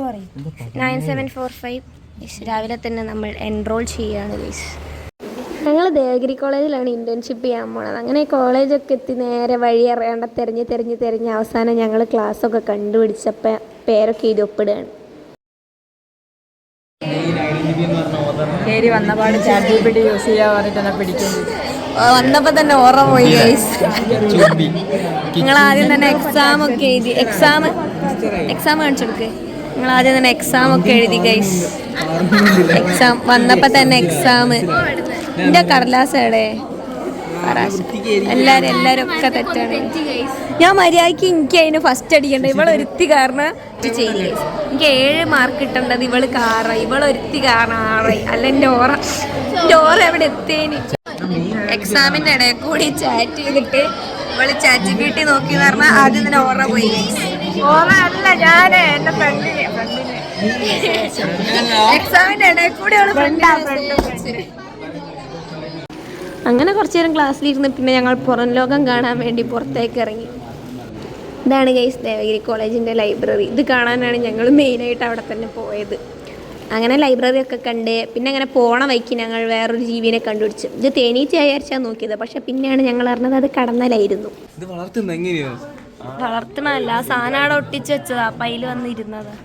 9745. രാവിലെ തന്നെ നമ്മൾ എൻറോൾ ചെയ്യുകയാണ് ഗൈസ്. ഞങ്ങൾ ദേവഗിരി കോളേജിലാണ് ഇൻറ്റേൺഷിപ്പ് ചെയ്യാൻ പോണത്. അങ്ങനെ കോളേജൊക്കെ എത്തി നേരെ വഴി അറിയാണ്ട് തിരഞ്ഞ് അവസാനം ഞങ്ങൾ ക്ലാസ്സൊക്കെ കണ്ടുപിടിച്ചപ്പോൾ പേരൊക്കെ എഴുതി ഒപ്പിടുകയാണ്. വന്നപാട് ChatGPT യൂസ് ചെയ്യാൻ പറഞ്ഞിട്ട് പിടിക്കുന്നത്. വന്നപ്പോൾ തന്നെ ഓർമ്മ പോയി ഗൈസ്. നിങ്ങൾ ആദ്യം തന്നെ എക്സാം ഒക്കെ എഴുതി. എക്സാം കാണിച്ചെടുക്ക്. നിങ്ങൾ ആദ്യം തന്നെ എക്സാം ഒക്കെ എഴുതി ഗൈസ്. എക്സാം വന്നപ്പോൾ തന്നെ എക്സാം. എൻ്റെ കടലാസ് എവിടെ? എല്ലാരും ഒക്കെ തെറ്റാണ്. ഞാൻ മര്യാദയ്ക്ക് എനിക്ക് അതിന് ഫസ്റ്റ് അടിക്കണ്ട. ഇവളൊരുത്തി കാരണം ചെയ്യില്ല. എനിക്ക് 7 മാർക്ക് കിട്ടേണ്ടത് ഇവൾക്ക് 6, ഇവളൊരുത്തി കാരണം 6. അല്ല എൻ്റെ ഓറ എവിടെ എത്തേന്. എക്സാമിൻ്റെ ഇടയിൽ കൂടി ചാറ്റ് ചെയ്തിട്ട് ഇവള് ChatGPT നോക്കി പറഞ്ഞാൽ ആദ്യം തന്നെ ഓറ പോയി. ഓറ അല്ല, ഞാൻ എൻ്റെ ഫ്രണ്ടിന് എക്സാമിൻ്റെ ഇടയിൽ കൂടി അവള് അങ്ങനെ കുറച്ചു നേരം ക്ലാസ്സിലിരുന്ന് പിന്നെ ഞങ്ങൾ പുറം ലോകം കാണാൻ വേണ്ടി പുറത്തേക്ക് ഇറങ്ങി. ഇതാണ് ഗൈസ് ദേവഗിരി കോളേജിൻ്റെ ലൈബ്രറി. ഇത് കാണാനാണ് ഞങ്ങൾ മെയിനായിട്ട് അവിടെ തന്നെ പോയത്. അങ്ങനെ ലൈബ്രറി ഒക്കെ കണ്ട് പിന്നെ അങ്ങനെ പോണ വഴിക്ക് ഞങ്ങൾ വേറൊരു ജീവിനെ കണ്ടുപിടിച്ചു. ഇത് തേനീച്ച വിചാരിച്ചാൽ നോക്കിയത്, പക്ഷെ പിന്നെയാണ് ഞങ്ങൾ അറിഞ്ഞത് അത് കടന്നലായിരുന്നു. വളർത്തണല്ല, സാധനം ഒട്ടിച്ച് വെച്ചതാ. അപ്പം അതിൽ വന്നിരുന്നതാ.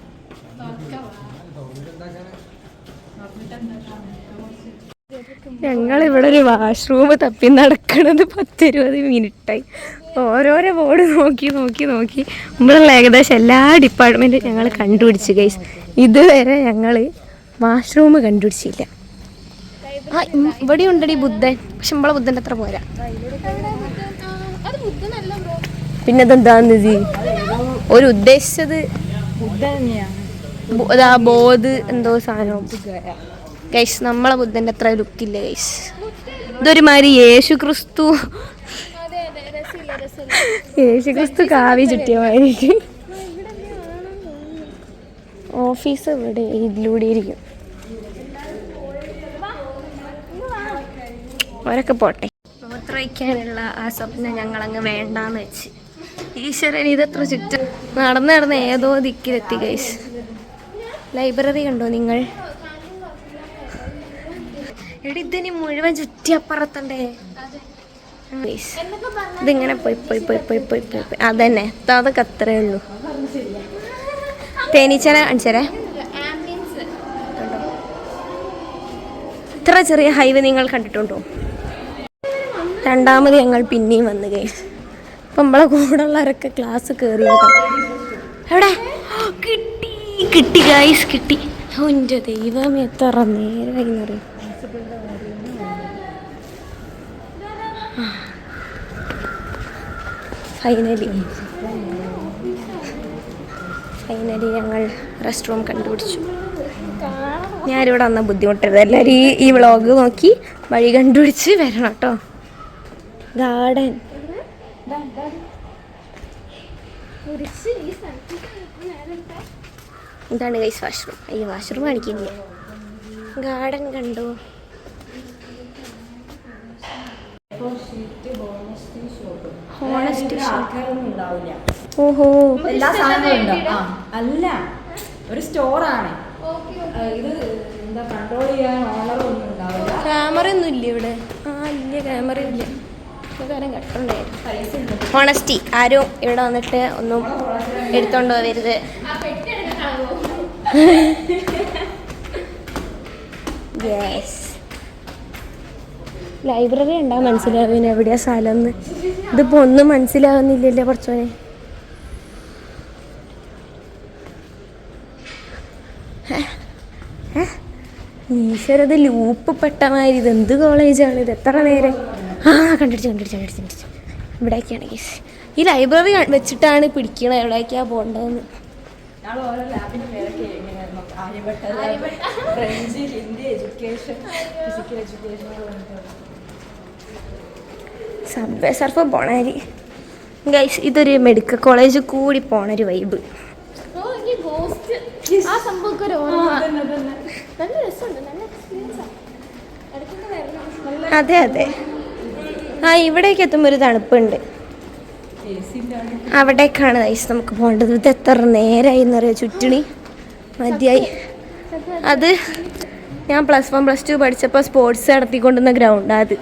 ഞങ്ങളിവിടെ ഒരു വാഷ്റൂം തപ്പി നടക്കണത് 10-20 മിനിറ്റായി. ഓരോരോ ബോർഡ് നോക്കി നമ്മളുള്ള ഏകദേശം എല്ലാ ഡിപ്പാർട്ട്മെൻറ്റും ഞങ്ങൾ കണ്ടുപിടിച്ചു ഗൈസ്. ഇതുവരെ ഞങ്ങൾ വാഷ്റൂം കണ്ടുപിടിച്ചില്ല. ഇവിടെ ഉണ്ടടി ബുദ്ധൻ, പക്ഷെ നമ്മളെ ബുദ്ധൻ്റെ അത്ര പോരാ. പിന്നെ അതെന്താന്ന് ഒരു ഉദ്ദേശിച്ചത് ബോധ് എന്തോ സാധനം ഗൈസ്. നമ്മളെ ബുദ്ധൻ്റെ അത്ര ലുക്കില്ല ഗൈസ്. ഇതൊരുമാതിരി യേശു ക്രിസ്തു കാവി ചുറ്റിയ മാതിരി. ഓഫീസ് ഇവിടെ ഇതിലൂടെ ഇരിക്കും. അവരൊക്കെ പോട്ടെ. മൂത്രമൊഴിക്കാനുള്ള ആ സ്വപ്നം ഞങ്ങളങ്ങ് വേണ്ടാന്ന് വെച്ച്. ഈശ്വരൻ ഇതെത്ര ചുറ്റും നടന്ന് ഏതോ ദിക്കിലെത്തി ഗൈസ്. ലൈബ്രറി കണ്ടോ നിങ്ങൾ? ഇതിന് മുഴുവൻ ചുറ്റിയപ്പുറത്തണ്ടേ. ഇതിങ്ങനെ പോയി അതന്നെ. അതൊക്കെ അത്രേ ഉള്ളൂ. തേനീച്ചനെ കാണിച്ചേരേ. ഇത്ര ചെറിയ ഹൈവേ നിങ്ങൾ കണ്ടിട്ടുണ്ടോ? രണ്ടാമത് ഞങ്ങൾ പിന്നെയും വന്നു ഗൈസ്. അപ്പം നമ്മളെ കൂടെ ഉള്ളവരൊക്കെ ക്ലാസ് കയറിയേക്കാം. എവിടെ കിട്ടി ഗൈസ്, കിട്ടി. എൻ്റെ ദൈവമേ, എത്ര നേരമായി എന്നറിയാം. ഫൈനലി ഞങ്ങൾ റെസ്റ്റ് റൂം കണ്ടുപിടിച്ചു. ഞാനിവിടെ വന്ന ബുദ്ധിമുട്ടരുത്. എല്ലാവരും ഈ വ്ളോഗ് നോക്കി വഴി കണ്ടുപിടിച്ച് വരണം കേട്ടോ. ഗാർഡൻ ഇതാണ് ഗൈസ് വാഷ്റൂം. ഈ വാഷ്റൂം കാണിക്കില്ല. ഗാർഡൻ കണ്ടു. ഓഹോ, എല്ലാ സാധനവും അല്ല, ഒരു സ്റ്റോറാണ് ഇത്. എന്താ കൺട്രോൾ ചെയ്യാൻ ഓണറൊന്നും ഉണ്ടാവില്ല. ക്യാമറ ഒന്നും ഇല്ല ഇവിടെ. ഇല്ല, ക്യാമറ ഇല്ല. ഹോണസ്റ്റി. ആരും ഇവിടെ വന്നിട്ട് ഒന്നും എടുത്തോണ്ട് പോവരുത്. യെസ്, ലൈബ്രറി ഉണ്ടാ മനസ്സിലാവുന്ന എവിടെയാ സ്ഥലം എന്ന്. ഇതിപ്പോൾ ഒന്നും മനസ്സിലാവുന്നില്ലല്ലോ കുറച്ചോനെ. ഈശ്വരത് ലൂപ്പ് പെട്ട മാതിരി. ഇത് എന്ത് കോളേജാണ് ഇത്? എത്ര നേരം കണ്ടിടിച്ചു. ഇവിടേക്കാണ് കേസ്. ഈ ലൈബ്രറി വെച്ചിട്ടാണ് പിടിക്കണത് എവിടേക്കാണ് പോകേണ്ടതെന്ന്. സബ്വേ സർഫ് പോണാരി ഗൈസ്. ഇതൊരു മെഡിക്കൽ കോളേജ് കൂടി പോണൊരു വൈബ്. അതെ. ഇവിടേക്ക് എത്തുമ്പോൾ ഒരു തണുപ്പുണ്ട്. അവിടേക്കാണ് ഗൈസ് നമുക്ക് പോകേണ്ടത്. ഇത് എത്ര നേരമായി എന്നറിയാം ചുറ്റിണി. മതിയായി. അത് ഞാൻ +1 +2 പഠിച്ചപ്പോൾ സ്പോർട്സ് നടത്തിക്കൊണ്ടുവന്ന ഗ്രൗണ്ടാണ് അത്.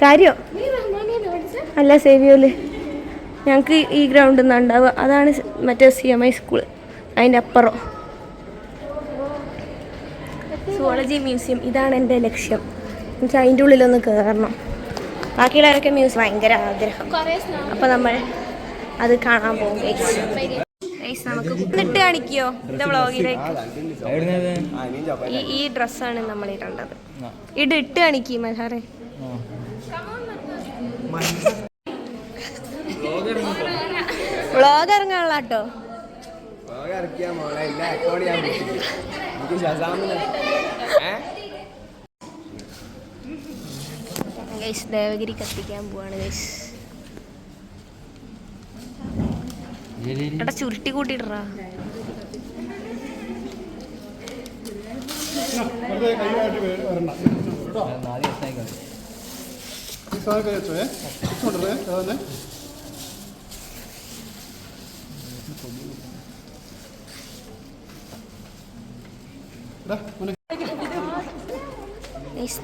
കാര്യം അല്ല, സേവിയോല് ഞങ്ങൾക്ക് ഈ ഗ്രൗണ്ടിൽ നിന്നാണ് ഉണ്ടാവുക. അതാണ് മറ്റേ CMI സ്കൂൾ, അതിൻ്റെ അപ്പുറം സുവോളജി മ്യൂസിയം. ഇതാണ് എൻ്റെ ലക്ഷ്യം. എനിക്ക് അതിൻ്റെ ഉള്ളിലൊന്ന് കയറണം. ബാക്കിയുള്ളവരൊക്കെ മ്യൂസിയം ഭയങ്കര ആഗ്രഹം. അപ്പോൾ നമ്മൾ അത് കാണാൻ പോകും. നമുക്ക് ഇട്ട് കാണിക്കോ എൻ്റെ വ്ളോഗിലേക്ക്? ഈ ഡ്രസ്സാണ് നമ്മൾ ഇടേണ്ടത്. ഇട്ട് കാണിക്കേ മഹാറേ. വ്ളോഗ് ഇറങ്ങാനുള്ള കേട്ടോ. ദേവഗിരി കത്തിക്കാൻ പോവാണ് ഗൈസ്. എടാ ചുരുട്ടി കൂട്ടിട്ടാ.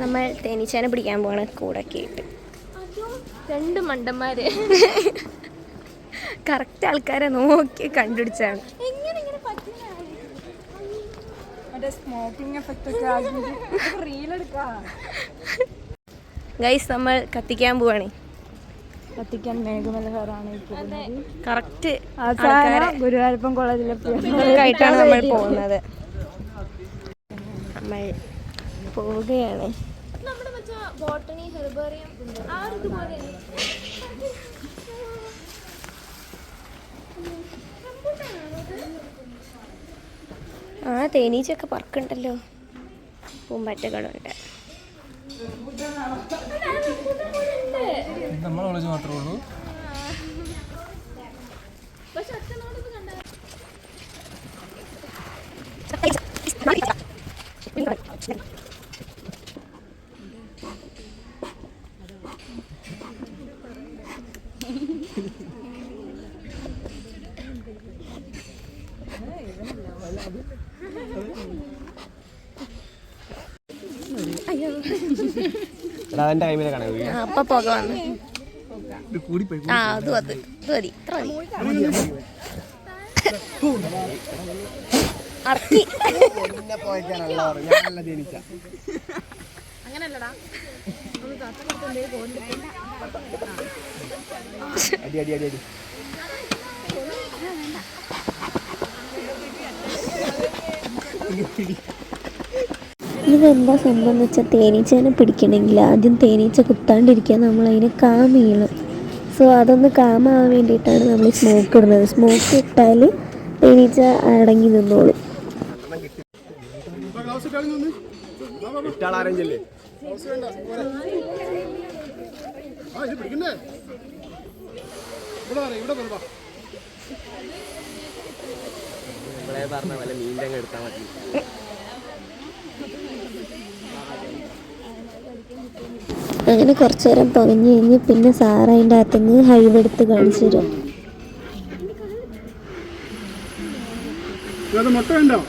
നമ്മൾ തേനീച്ചേനെ പിടിക്കാൻ പോവാണ് കൂടെ കേട്ട്. 2 മണ്ടന്മാര് കറക്റ്റ് ആൾക്കാരെ നോക്കി കണ്ടുപിടിച്ചാണ്. ഗൈസ് നമ്മൾ കത്തിക്കാൻ പോവാണ്. കത്തിക്കാൻ മേഘമലഹാറാണ് കറക്റ്റ് ഗുരുവായൂരപ്പൻ കോളേജിലെ ആയിട്ടാണ് നമ്മൾ പോകുന്നത്. നമ്മൾ പോവുകയാണ്. ആ തേനീച്ചൊക്കെ പറക്കുണ്ടല്ലോ. പൂമ്പാറ്റകളുണ്ട്. നമ്മളെ കോളേജ് മാത്രമേ ഉള്ളൂ. അപ്പൊ പുക വന്നു. ആ അത് മതി, ഇത്ര മതി. അറക്കി അങ്ങനല്ലടാ. ഇതെന്താ സംഭവം എന്ന് വെച്ചാൽ, തേനീച്ചേനെ പിടിക്കണമെങ്കിൽ ആദ്യം തേനീച്ച കുത്താണ്ടിരിക്കാൻ നമ്മളതിനെ കാം ചെയ്യണം. സോ അതൊന്ന് കാമാവാൻ വേണ്ടിയിട്ടാണ് നമ്മൾ സ്മോക്ക് ഇടുന്നത്. സ്മോക്ക് ഇട്ടാൽ തേനീച്ച അടങ്ങി നിന്നോളും. അങ്ങനെ കുറച്ചു നേരം പുകഞ്ഞ് കഴിഞ്ഞ് പിന്നെ സാറ് അതിൻ്റെ അകത്തുനിന്ന് ഹൈവ് എടുത്ത് കാണിച്ചു തരും. മുട്ട ഉണ്ടോ?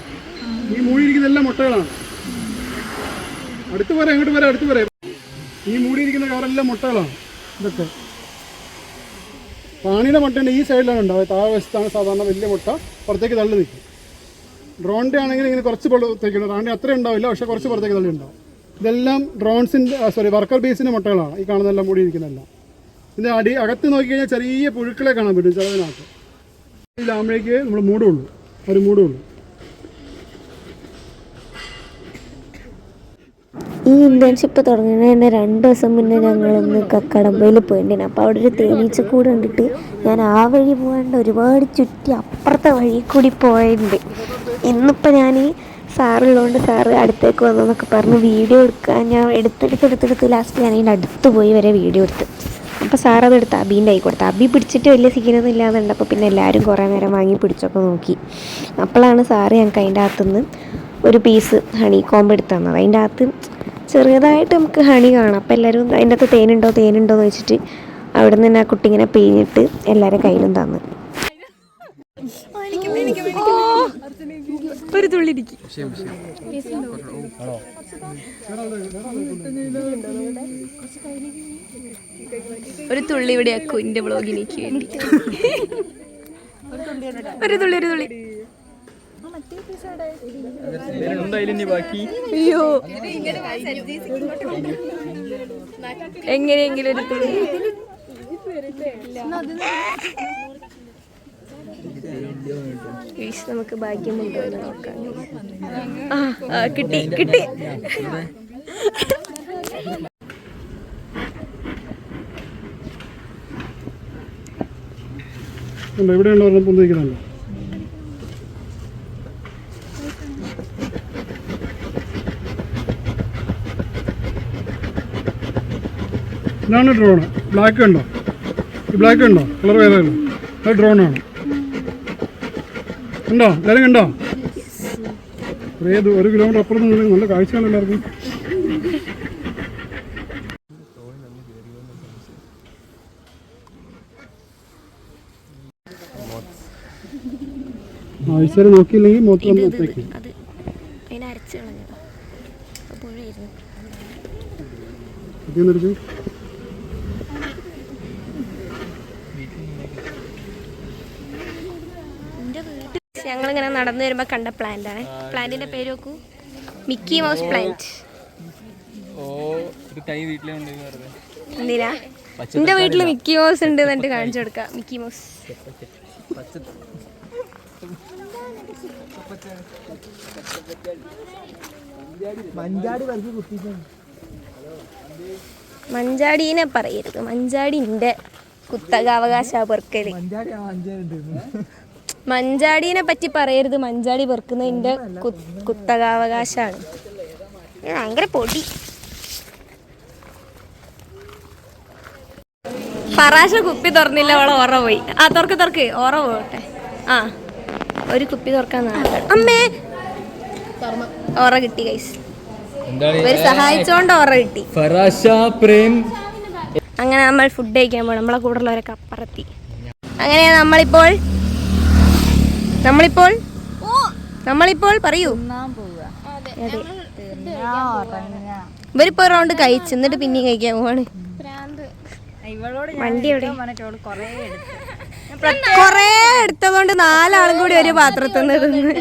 ഈ മൂടിയിരിക്കുന്നതെല്ലാം മുട്ടകളാണ്. അടുത്ത് പറയാം, ഇങ്ങോട്ട് പറയാം, അടുത്ത് പറയാം. ഈ മൂടിയിരിക്കുന്ന കവറെല്ലാം മുട്ടകളാണ്. ഇതൊക്കെ പ്രാണിയുടെ മുട്ടയുണ്ട്. ഈ സൈഡിലാണ് ഉണ്ടാവുക. താഴെ വശത്താണ് സാധാരണ വലിയ മുട്ട പുറത്തേക്ക് തള്ളി നിൽക്കും. ഡ്രോണിൻ്റെ ആണെങ്കിൽ ഇങ്ങനെ കുറച്ച് പുറത്തേക്ക്, റാണി അത്രയും ഉണ്ടാവില്ല, പക്ഷേ കുറച്ച് പുറത്തേക്ക് തള്ളി ഉണ്ടാവും. ഇതെല്ലാം ഡ്രോൺസിൻ്റെ വർക്കർ ബേസിൻ്റെ മുട്ടകളാണ്. ഈ കാണുന്നതെല്ലാം മൂടിയിരിക്കുന്നതെല്ലാം. ഇതിൻ്റെ അകത്ത് നോക്കിക്കഴിഞ്ഞാൽ ചെറിയ പുഴുക്കളെ കാണാൻ പറ്റും ചിലതിനകത്ത്. ഇതിലാകുമ്പോഴേക്ക് നമ്മൾ മൂടുള്ളൂ, ഒരു മൂടുള്ളൂ. ഈ ഇൻറ്റേൺഷിപ്പ് തുടങ്ങുന്നതിന് 2 ദിവസം മുന്നേ ഞങ്ങളൊന്ന് കക്കടമ്പയിൽ പോയിട്ടുണ്ടായിരുന്നു. അപ്പോൾ അവിടെ ഒരു തേനീച്ചക്കൂട് കണ്ടിട്ട് ഞാൻ ആ വഴി പോകാണ്ട് ഒരുപാട് ചുറ്റി അപ്പുറത്തെ വഴി കൂടി പോയിട്ടുണ്ട്. ഇന്നിപ്പോൾ ഞാൻ സാറുള്ളതുകൊണ്ട് സാറ് അടുത്തേക്ക് വന്നതെന്നൊക്കെ പറഞ്ഞ് വീഡിയോ എടുക്കാൻ ഞാൻ എടുത്തെടുത്ത് ലാസ്റ്റ് ഞാൻ അതിൻ്റെ അടുത്ത് പോയി വരെ വീഡിയോ എടുത്ത്. അപ്പോൾ സാറതെടുത്ത് അബീൻ്റെ ആയി കൊടുത്തു. അബി പിടിച്ചിട്ട് വലിയ സീനൊന്നും ഇല്ലാതുണ്ട്. അപ്പോൾ പിന്നെ എല്ലാവരും കുറേ നേരം വാങ്ങി പിടിച്ചൊക്കെ നോക്കി. അപ്പോഴാണ് സാറ് ഞങ്ങൾക്ക് അതിൻ്റെ അകത്തുനിന്ന് ഒരു പീസ് ഹണി കോമ്പ് എടുത്ത് തന്നത്. അതിൻ്റെ അകത്ത് ചെറുതായിട്ട് നമുക്ക് ഹണി കാണാം. അപ്പോൾ എല്ലാവരും അതിൻ്റെ അകത്ത് തേനുണ്ടോ എന്ന് വെച്ചിട്ട് അവിടെ നിന്ന് തന്നെ ആ കുട്ടി ഇങ്ങനെ പിഴിഞ്ഞിട്ട് എല്ലാവരും കയ്യിലും തന്നു. ഒരു തുള്ളി ഇരിക്കും. ഒരു തുള്ളി ഇവിടെ ആക്കും എന്റെ ബ്ലോഗിലേക്ക് വേണ്ടി. ഒരു തുള്ളി അയ്യോ എങ്ങനെയെങ്കിലും ഒരു തുള്ളി. നമുക്ക് ഭാഗ്യമുണ്ടോ എന്ന് നോക്കാം. കിട്ടി. ഇവിടെയുള്ള ഒരെണ്ണം പൊന്തിരിക്കുന്നുണ്ടോ? ഇതാണ് ഡ്രോണ്. ബ്ലാക്ക് ഉണ്ടോ? ഈ ബ്ലാക്ക് ഉണ്ടോ? കളർ വേദന അത് ഡ്രോണാണ്. ഉണ്ടോ? എല്ലാവരും കണ്ടോ? ഒരു കിലോമീറ്റർ അപ്പുറത്ത് നിന്ന് നല്ല കാഴ്ചയാണ് എല്ലാവർക്കും. ആഴ്ചയിൽ നോക്കിയില്ലെങ്കിൽ മൊത്തം ഒത്തേക്ക് ഞങ്ങളിങ്ങനെ നടന്നു വരുമ്പോ കണ്ട പ്ലാന്റ് ആണ്. പ്ലാന്റിന്റെ പേര് നോക്കൂ, മിക്കി മൗസ് പ്ലാന്റ്. എന്തിനാ എന്റെ വീട്ടില് മിക്കി മൗസ് ഉണ്ട് എന്നിട്ട് കാണിച്ചു കൊടുക്കാം. മിക്കി മൗസ് മഞ്ചാടീനെ പറയരുത്. മഞ്ചാടിന്റെ കുത്തകാവകാശ പെറുക്കല്. മഞ്ചാടീനെ പറ്റി പറയരുത്. മഞ്ചാടി പെറുക്കുന്നതിന്റെ കുത്തകാവകാശാണ്. ഭയങ്കര പൊടി. ഫറാശ കുപ്പി തുറന്നില്ല, അവളെ ഓറ പോയി. തുറക്ക് ഓറ പോട്ടെ. ഒരു കുപ്പി തുറക്കാൻ അമ്മേ ഓറ കിട്ടി ഗൈസ്. ഇവര് സഹായിച്ചോണ്ട് ഓറ കിട്ടി. അങ്ങനെ നമ്മൾ ഫുഡ് കഴിക്കാൻ പോകണം. നമ്മളെ കൂടെ ഉള്ളവരൊക്കെ അപ്പുറത്തി. അങ്ങനെ നമ്മളിപ്പോൾ പറയൂ. ഇവരിപ്പോ റൗണ്ട് കഴിച്ചു എന്നിട്ട് പിന്നെയും കഴിക്കാൻ പോവാണ്. വണ്ടി എവിടെ? കൊറേ എടുത്തതുകൊണ്ട് 4 ആളും കൂടി ഒരു പാത്രത്തിൽ നിന്ന്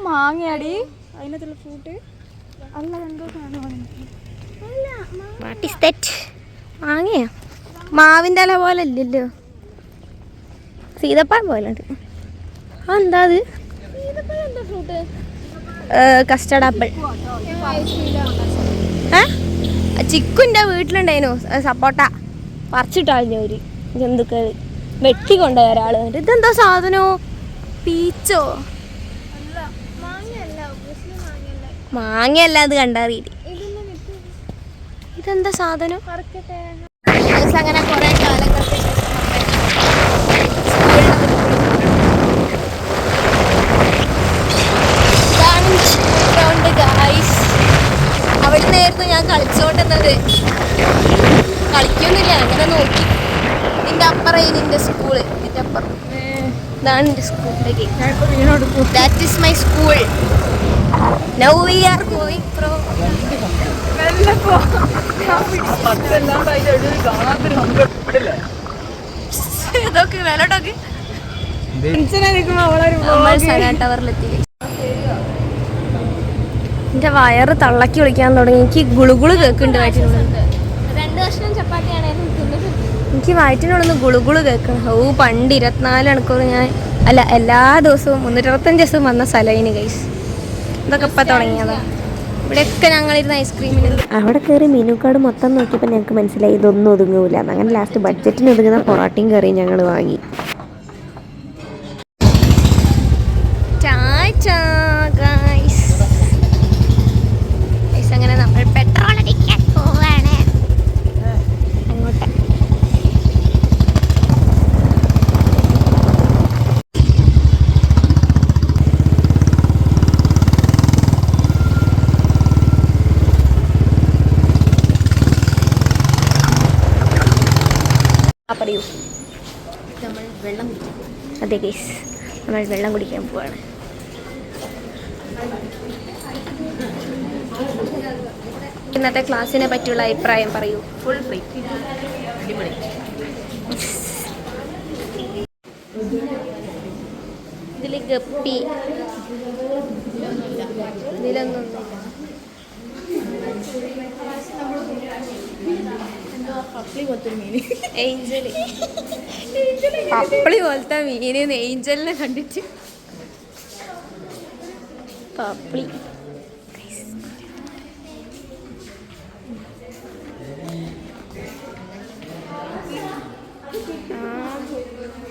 മാങ്ങയാടി അതിനകത്തുള്ള ഫ്രൂട്ട് അല്ല എന്തോ മാങ്ങയാ? മാവിന്റെ ഇല പോലെ അല്ലല്ലോ, സീതപ്പാൻ പോലെ ഉണ്ട്. എന്താ അത്? Custard apple. ചിക്കുൻ്റെ വീട്ടിലുണ്ടായിരുന്നു സപ്പോട്ട. പറിച്ചിട്ടാളിഞ്ഞ ഒരു ജന്തുക്കൾ വെട്ടിക്കൊണ്ടുപോയ ഒരാള്. ഇതെന്താ സാധനോ? പീച്ചോ? മാങ്ങയല്ല, അത് കണ്ടറിയില്ല. ഇതെന്താ സാധനം? അങ്ങനെ കുറെ കാലങ്ങൾക്ക് അവിടെ നേരത്തെ ഞാൻ കളിച്ചോണ്ടുന്നത്. കളിക്കൊന്നുമില്ല, അങ്ങനെ നോക്കി. നിന്റെ അപ്പുറം നിന്റെ സ്കൂള്. നിന്റെ അപ്പുറം ഇതാണ് എന്റെ സ്കൂളിലേക്ക്. That is my school. Now we are going ഫ്രോ. ഇതൊക്കെ മേലോട്ടൊക്കെ ടവറിലെത്തി. എന്റെ വയറ് തള്ളക്കി വിളിക്കാൻ തുടങ്ങി. എനിക്ക് ഗുളുഗുള് കേൾക്കുന്നുണ്ട് വയറ്റിനുള്ളിൽ. 2 കഷ്ണം ചപ്പാത്തിയാണ് എനിക്ക് വയറ്റിനുള്ളിൽ ഗുളുഗുള് കേൾക്കണം. പണ്ട് 24 മണിക്കൂർ എല്ലാ ദിവസവും 365 ദിവസവും വന്ന സ്ഥലയിന് ഗൈസ്. ഇതൊക്കെ ഇപ്പം തുടങ്ങിയതാ. ഇവിടെയൊക്കെ ഞങ്ങളിരുന്ന് ഐസ്ക്രീമിന്. അവിടെ കയറി മെനു കാർഡ് മൊത്തം നോക്കിയപ്പോൾ ഞങ്ങൾക്ക് മനസ്സിലായി ഇതൊന്നും ഒതുങ്ങൂല. അങ്ങനെ ലാസ്റ്റ് ബഡ്ജറ്റിന് ഒതുങ്ങുന്ന പൊറോട്ടയും കറിയും ഞങ്ങൾ വാങ്ങി. അങ്ങനെ നമ്മൾ പെട്രോൾ അടിക്കാൻ പോവാണ് അങ്ങോട്ട്. പറയൂ. അതെ ഗൈസ്, നമ്മൾ വെള്ളം കുടിക്കാൻ പോവാണ്. ഇന്നത്തെ ക്ലാസ്സിനെ പറ്റിയുള്ള അഭിപ്രായം പറയൂ. Full free. ഇതില് ഗപ്പി, ഇതിലൊന്നും ഏഞ്ചല്, പപ്പളി പോലത്തെ മീന് ഏഞ്ചലിനെ കണ്ടിട്ട് പപ്പളി.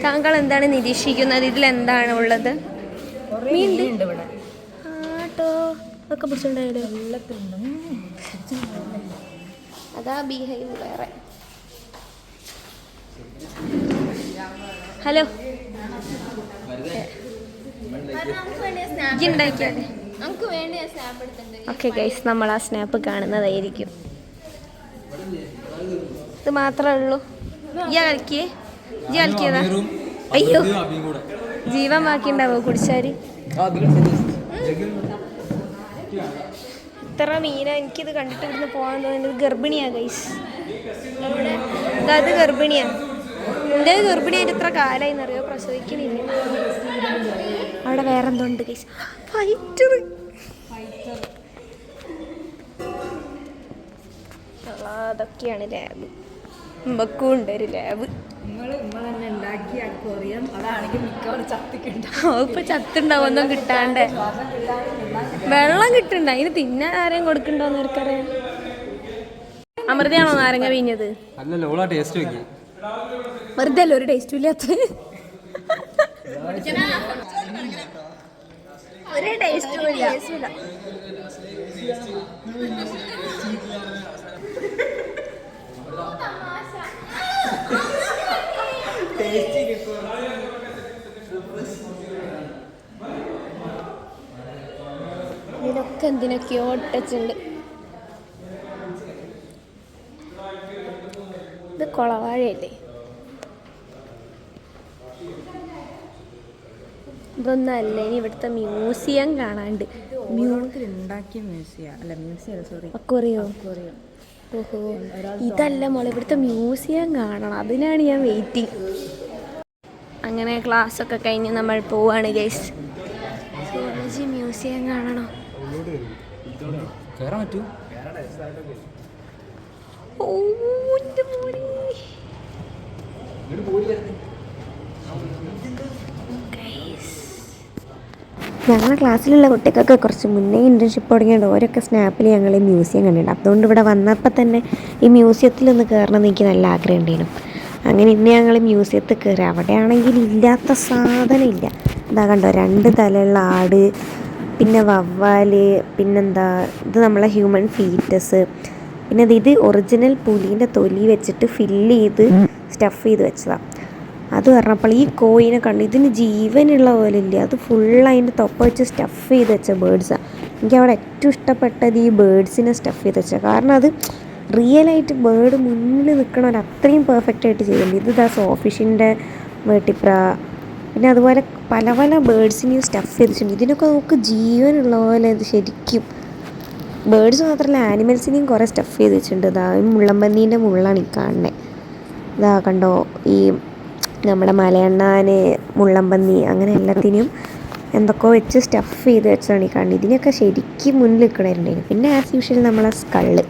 താങ്കൾ എന്താണ് നിരീക്ഷിക്കുന്നത്? ഇതിലെന്താണ് ഉള്ളത്? ആട്ടോ ഒക്കെ പിടിച്ചിട്ടുണ്ടായത്. അതാ ബീഹൈവ് വേറെ. ഹലോ, ഓക്കെ ഗൈസ്, നമ്മൾ ആ സ്നാപ്പ് കാണുന്നതായിരിക്കും. ഇത് മാത്രമേ ഉള്ളൂ. കളിക്കിയതാ? അയ്യോ, ജീവൻ ബാക്കിണ്ടാവോ കുടിച്ചാല്? ഇത്ര മീന. എനിക്കിത് കണ്ടിട്ട് ഇവിടുന്ന് പോകാൻ തോന്നുന്നത്. ഗർഭിണിയാ ഗൈസ്, അത് ഗർഭിണിയാ. എൻ്റെ ഗർഭിണിയായിട്ട് ഇത്ര കാലായിന്നറിയോ, പ്രസവിക്കണില്ല. അവിടെ വേറെ എന്തോ ഉണ്ട് ഗൈസ്. ഫൈറ്റർ. അതൊക്കെയാണ് ലാബ്. നമ്മക്കും ഉണ്ട് ഒരു ലാബ്. ഇപ്പൊ ചത്തുണ്ടാവും, ഒന്നും കിട്ടാണ്ട്. വെള്ളം കിട്ടണ്ട, അതിന് തിന്നാൻ ആരെയും കൊടുക്കണ്ടോന്ന് അവർക്കറിയാം. അമൃതയാണോ നാരങ്ങ പിഴിഞ്ഞത്? വെറുതെ അല്ല, ഒരു ടേസ്റ്റും ഇല്ലാത്ത. ഒരു ടേസ്റ്റും ഇല്ല. ഇതിലൊക്കെ എന്തിനൊക്കെയോ ഒട്ടച്ചുണ്ട്. ഇത് കൊളവാഴയല്ലേ? ഇതൊന്നല്ല, ഇനി ഇവിടുത്തെ മ്യൂസിയം കാണാണ്ട്. അക്വേറിയോ? ഓഹോ, ഇതല്ല മോളെ, ഇവിടുത്തെ മ്യൂസിയം കാണണം. അതിനാണ് ഞാൻ വെയിറ്റിംഗ്. അങ്ങനെ ക്ലാസ്സൊക്കെ കഴിഞ്ഞ് നമ്മൾ പോവാണ് ഗൈസ്. സൂരജ് മ്യൂസിയം കാണണോ? ഓ ഞങ്ങളുടെ ക്ലാസ്സിലുള്ള കുട്ടികൾക്കൊക്കെ കുറച്ച് മുന്നേ ഇൻറ്റേൺഷിപ്പ് തുടങ്ങിയുണ്ട്. ഓരൊക്കെ സ്നാപ്പിൽ ഞങ്ങൾ ഈ മ്യൂസിയം കണ്ടിട്ടുണ്ട്. അതുകൊണ്ട് ഇവിടെ വന്നപ്പോൾ തന്നെ ഈ മ്യൂസിയത്തിലൊന്ന് കയറണം എന്ന് എനിക്ക് നല്ല ആഗ്രഹം ഉണ്ടായിരുന്നു. അങ്ങനെ ഇന്ന് ഞങ്ങൾ മ്യൂസിയത്തിൽ കയറി. അവിടെയാണെങ്കിൽ ഇല്ലാത്ത സാധനം ഇല്ല. എന്താ കണ്ടോ, 2 തലയുള്ള ആട്, പിന്നെ വവ്വാല്, പിന്നെന്താ ഇത് നമ്മളെ ഹ്യൂമൻ ഫീറ്റസ്, പിന്നെ ഇത് ഒറിജിനൽ പുലീൻ്റെ തൊലി വെച്ചിട്ട് ഫില്ല് ചെയ്ത് സ്റ്റഫ് ചെയ്ത് വെച്ചതാണ്. അത് പറഞ്ഞപ്പോൾ ഈ കോയിനെ കണ്ടു. ഇതിന് ജീവനുള്ള പോലെ ഇല്ല, അത് ഫുൾ അതിൻ്റെ തൊപ്പ വെച്ച് സ്റ്റഫ് ചെയ്ത് വെച്ച ബേഡ്സാണ്. എനിക്കവിടെ ഏറ്റവും ഇഷ്ടപ്പെട്ടത് ഈ ബേഡ്സിനെ സ്റ്റഫ് ചെയ്ത് വെച്ചാൽ. കാരണം അത് റിയലായിട്ട് ബേഡ് മുന്നിൽ നിൽക്കണവർ അത്രയും പെർഫെക്റ്റ് ആയിട്ട് ചെയ്യുന്നുണ്ട്. ഇത് ദാ സോഫിഷിൻ്റെ വേട്ടിപ്ര, പിന്നെ അതുപോലെ പല പല ബേഡ്സിനെയും സ്റ്റഫ് ചെയ്തിട്ടുണ്ട്. ഇതിനൊക്കെ നമുക്ക് ജീവനുള്ള പോലെ ഇത് ശരിക്കും. ബേഡ്സ് മാത്രമല്ല, ആനിമൽസിനെയും കുറേ സ്റ്റഫ് ചെയ്ത് വെച്ചിട്ടുണ്ട്. ഇതാ മുള്ളമ്പന്നീൻ്റെ മുള്ളാണ് ഈ കാണുന്നത്. ഇതാ കണ്ടോ, ഈ നമ്മുടെ മലയണ്ണാൻ, മുള്ളമ്പന്നി, അങ്ങനെ എല്ലാത്തിനും എന്തൊക്കെയോ വെച്ച് സ്റ്റഫ് ചെയ്ത് വെച്ചതാണ് ഈ കാണുന്നത്. ഇതിനൊക്കെ ശരിക്കും മുന്നിൽ നിൽക്കണമായിരുന്നു. പിന്നെ ആസ് യൂഷ്വൽ നമ്മളെ സ്കള്ള്,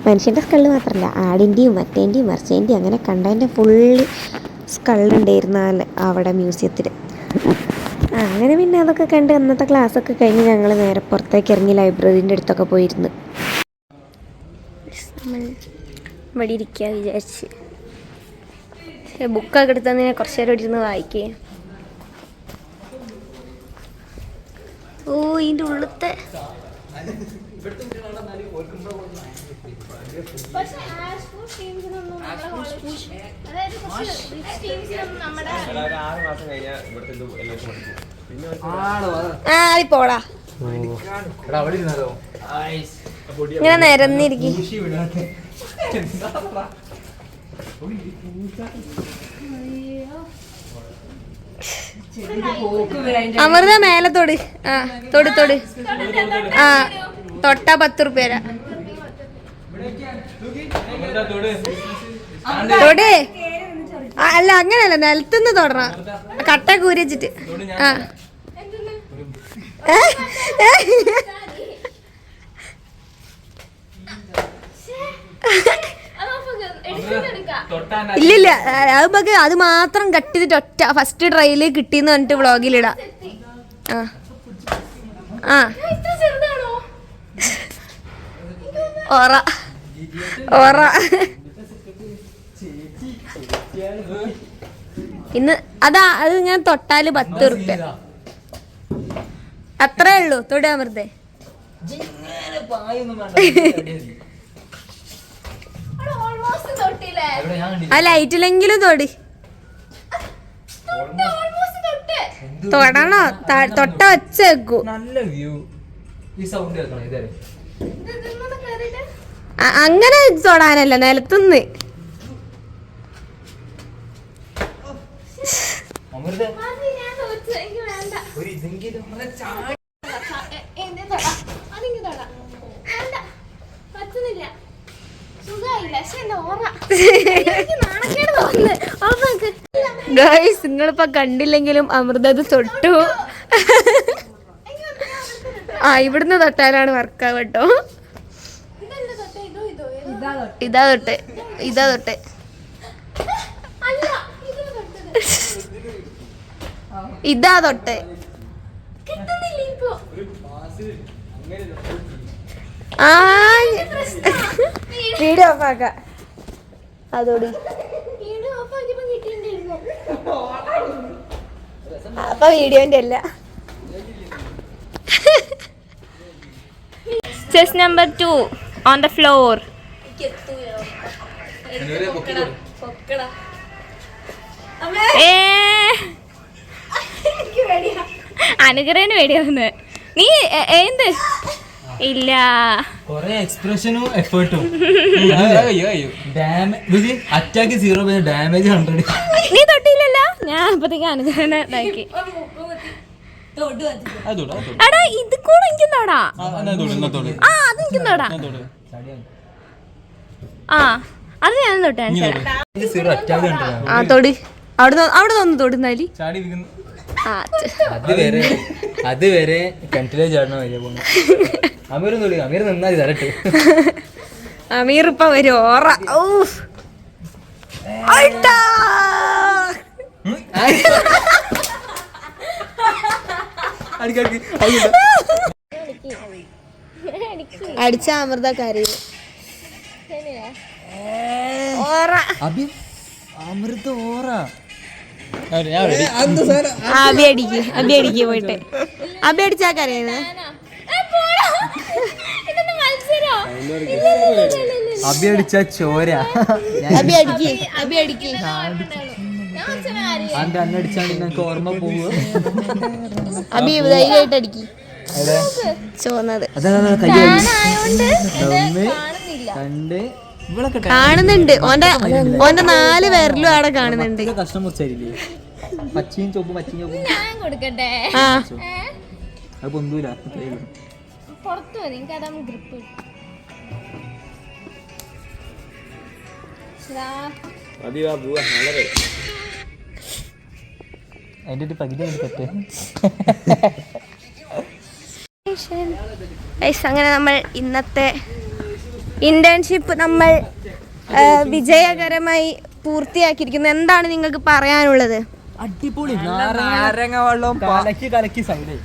മനുഷ്യൻ്റെ സ്കള്ള് മാത്രമല്ല, ആടിൻ്റെയും മറ്റേൻ്റെയും മറിച്ചേൻ്റെയും അങ്ങനെ കണ്ടതിൻ്റെ ഫുള്ള് സ്കള്ളുണ്ടായിരുന്നാൽ അവിടെ മ്യൂസിയത്തിൽ. അങ്ങനെ പിന്നെ അതൊക്കെ കണ്ട് അന്നത്തെ ക്ലാസ്സൊക്കെ കഴിഞ്ഞ് ഞങ്ങൾ നേരെ പുറത്തേക്ക് ഇറങ്ങി ലൈബ്രറീൻ്റെ അടുത്തൊക്കെ പോയിരുന്നു. നമ്മൾ ഇവിടെ ഇരിക്കുക വിചാരിച്ച്. ബുക്കൊക്കെ എടുത്തതിനെ കുറച്ച് നേരം ഇരുന്ന് വായിക്കേ. ഓ, ഇതിൻ്റെ ഉള്ളത്തെ പോടാ, ഇങ്ങനെ നിരന്നിരിക്കും. അമൃത മേലെ തൊട്. ആ തൊട്. ആ തൊട്ട 10 റുപ്യ തരാം. തൊട്. അല്ല അങ്ങനെയല്ല, നിലത്തുനിന്ന് തൊടണം. കട്ട കൂരി വെച്ചിട്ട്. ആ ഇല്ലില്ല, അത് മാത്രം കട്ട് ചെയ്തിട്ട് ഒറ്റ ഫസ്റ്റ് ട്രൈയില് കിട്ടിയെന്ന് പറഞ്ഞിട്ട് വ്ളോഗിലിടാം. ആ ആ ഓറ ഇന്ന് അത് ഞാൻ തൊട്ടാല് 10 റുപ്യ അത്രേ ഉള്ളൂ. തൊടാൻ വെറുതെ ആ ലൈറ്റിലെങ്കിലും തൊടി. തൊടണോ? തൊട്ട ഒച്ച വെക്കൂ. അങ്ങനെ തൊടാനല്ല, നിലത്തുനിന്ന്. ഗൈസ്, നിങ്ങളിപ്പോ കണ്ടില്ലെങ്കിലും അമൃത അത് തൊട്ടു. ആ ഇവിടുന്ന് തൊട്ടാലാണ് വർക്കാവ് കേട്ടോ. ഇതാ തൊട്ട് ഇതാ തൊട്ട്. ആ വീഡിയോ ഓഫ് ആക്ക. അതോടി അപ്പൊ വീഡിയോന്റെ അല്ല. Chess number 2 on the floor. അനുഗ്രഹന് പേടിയാവുന്നത്. നീ എന്ത് ഇല്ല എക്സ്പ്രഷനും എഫേർട്ടും. Attack 0 damage 100. നീ തൊട്ടില്ലല്ലോ. ഞാൻ അപ്പത്തേക്ക് അനുഗ്രഹനെ ഇതാക്കി. എടാ ഇത് കൂടെ എനിക്കുണ്ടോടാ? ആ അത് എനിക്കുണ്ടോടാ? ആ അത് ഞാൻ തൊട്ടാ. ആ തൊടി. അവിടെ ഒന്ന് തൊടുന്നാലി. അത് വരെ കിണറ്റിലെ ചാടണ വരെ പോണു. അമീർ നന്നായി തരട്ടെ. അമീർ ഇപ്പൊ വരും. ഓറ അടിച്ച അമൃത കരയും. അമൃത ഓറ അബി അടിക്ക് പോയിട്ട്. അബി അടിച്ചാ കരയുന്നത്. അബി അടിച്ച ചോര. അബി അടിക്ക്. അന്നടിച്ചാണ്ട് ഞങ്ങൾക്ക് ഓർമ്മ പോവുക. അബി ധൈര്യമായിട്ട് അടിക്ക്. ചോന്നത് കാണുന്നുണ്ട്. ഓന്റെ 4 വിരലും അവിടെ കാണുന്നുണ്ട്. കഷ്ണം മുറിച്ചായിരിക്കും. പച്ചയും ചൊപ്പും കൊടുക്കട്ടെ. അത് പൊന്തൂല. അതിന്റെ പകുതി പറ്റേ. അങ്ങനെ നമ്മൾ ഇന്നത്തെ ഇന്റേൺഷിപ്പ് നമ്മൾ വിജയകരമായി പൂർത്തിയാക്കിയിരിക്കുന്നു. എന്താണ് നിങ്ങൾക്ക് പറയാനുള്ളത്? അടിപൊളി നാരങ്ങ വെള്ളം കലക്കി സൈഡ്.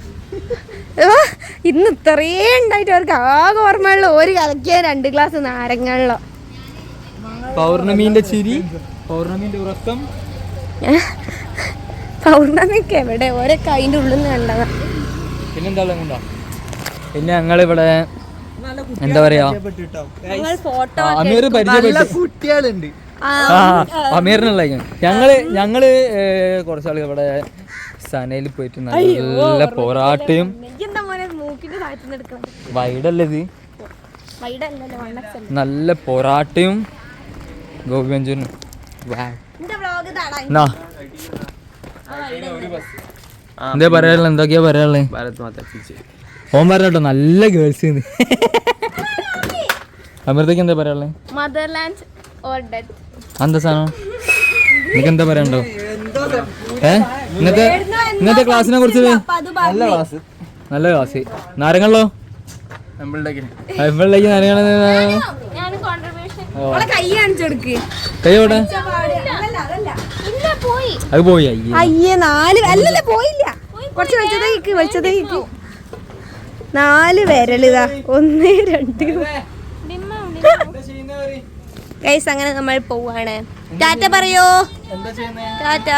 ഇന്ന് ഇത്രയും ഉണ്ടായിട്ട് അവർക്ക് ആകെ ഓർമ്മയുള്ള ഒരു കലക്കിയ 2 ഗ്ലാസ് നാരങ്ങ വെള്ളം. പൗർണമീന്റെ ചിരി, പൗർണമീന്റെ ഉറക്കം. പൗർണമിക്ക് എവിടെ ഓരോ കൈൻ്റെ ഉള്ളിൽ നിന്ന് കണ്ടതാ. പിന്നെന്താ പിന്നെ ഞങ്ങളിവിടെ എന്താ പറയാ അമീർ പരിചയപ്പെട്ട് അമീറിനുള്ള ഞങ്ങള് കുറച്ചാൾ ഇവിടെ സനയിൽ പോയിട്ട് നല്ല പോരാട്ടയും വൈഡല്ലത് നല്ല പോരാട്ടയും ഗോപിയഞ്ചനും എന്താ പറയാനുള്ളത്? എന്തൊക്കെയാ പറയാനുള്ളത്? ഓൻ പറഞ്ഞോ നല്ല ഗേൾസ്. അമൃതയ്ക്ക് എന്താ പറയാനുള്ളത്? Motherland or death. എന്താ സാധനം? നിനക്ക് എന്താ പറയാനുണ്ടോ? ഇന്നത്തെ ക്ലാസ്സിനെ കുറിച്ച്? നല്ല ക്ലാസ്. നാരങ്ങളോ? എപ്പോഴേക്ക് നാരങ്ങൾ? കൈ കാണിച്ചു കൊടുക്ക്. കൈയോടെ അത് പോയി. അയ്യേ 4 അല്ലല്ല പോയില്ല. കുറച്ച് വെച്ചതേക്ക് 4 വിരലിതാ. 1 2 ഗൈസ്. അങ്ങനെ നമ്മൾ പോവാണ്. ടാറ്റ പറയോ? ടാറ്റ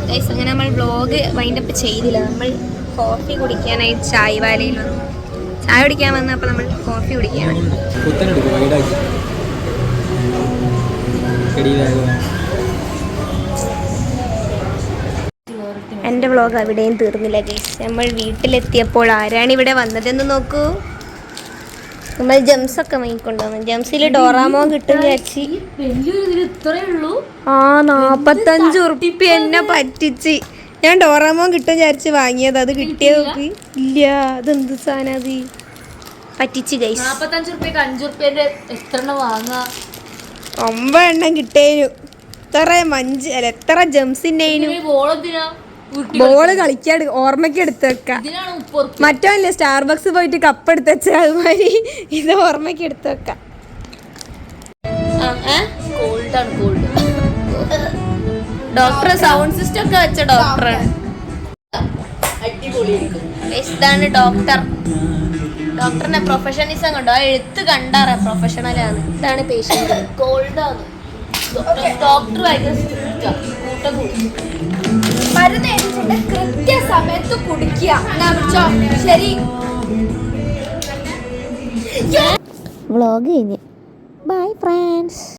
ഗൈസ്. അങ്ങനെ നമ്മൾ വ്ലോഗ് വൈൻഡപ്പ് ചെയ്തില്ല. നമ്മൾ കോഫി കുടിക്കാനായി ചായ വാലയിൽ വന്നു. ചായ കുടിക്കാൻ വന്നപ്പോൾ നമ്മൾ കോഫി കുടിക്കുകയാണ്. എൻ്റെ വ്ലോഗ് അവിടെയും തീർന്നില്ല ഗൈസ്. നമ്മൾ വീട്ടിലെത്തിയപ്പോൾ ആരാണ് ഇവിടെ വന്നതെന്ന് നോക്കൂ. നമ്മൾ ജംസൊക്കെ വാങ്ങിക്കൊണ്ടുവന്നു. ജംസിൽ ഡോറാമോ കിട്ടും വിചാരിച്ച്. ആ 45 ഉറുപ്പ്യ എന്നെ പറ്റിച്ച്. ഞാൻ ഡോറാമോ കിട്ടും വിചാരിച്ച് വാങ്ങിയത്. അത് കിട്ടിയ നോക്കി ഇല്ല. അതെന്ത് സാധനം? അത് പറ്റിച്ച് ഗൈസ്. 45 ഉറുപ്പ്യക്ക് 5 ഉറുപ്പ്യന്റെ എത്ര വാങ്ങാ? 9 എണ്ണം കിട്ടേനു. എത്ര ജംസിന്റെ ബോള് കളിക്കാൻ ഓർമ്മയ്ക്ക് എടുത്ത് വെക്കാം. മറ്റോല്ലേ സ്റ്റാർബക്സ് പോയിട്ട് കപ്പ് എടുത്ത് വെച്ച അതുമാതിരി ഇത് ഓർമ്മയ്ക്ക് എടുത്ത് വെക്കാം. ഡോക്ടർ സൗണ്ട് സിസ്റ്റം ഒക്കെ വെച്ച ഡോക്ടറാണ്. ഇതാണ് ഡോക്ടർ. ഡോക്ടറിന്റെ പ്രൊഫഷണലിസം കണ്ടോ? ആ എഴുത്ത് കണ്ടാറ പ്രൊഫഷണലാണ്. ഇതാണ് പേഷ്യന്റ്. കോൾഡാണ്. ഡോക്ടർ മരുന്ന് എഴുതിച്ചിട്ട് കൃത്യസമയത്ത് കുടിക്കുക. ശരി. വ്ളോഗ് കഴിഞ്ഞ് ബൈ ഫ്രണ്ട്സ്.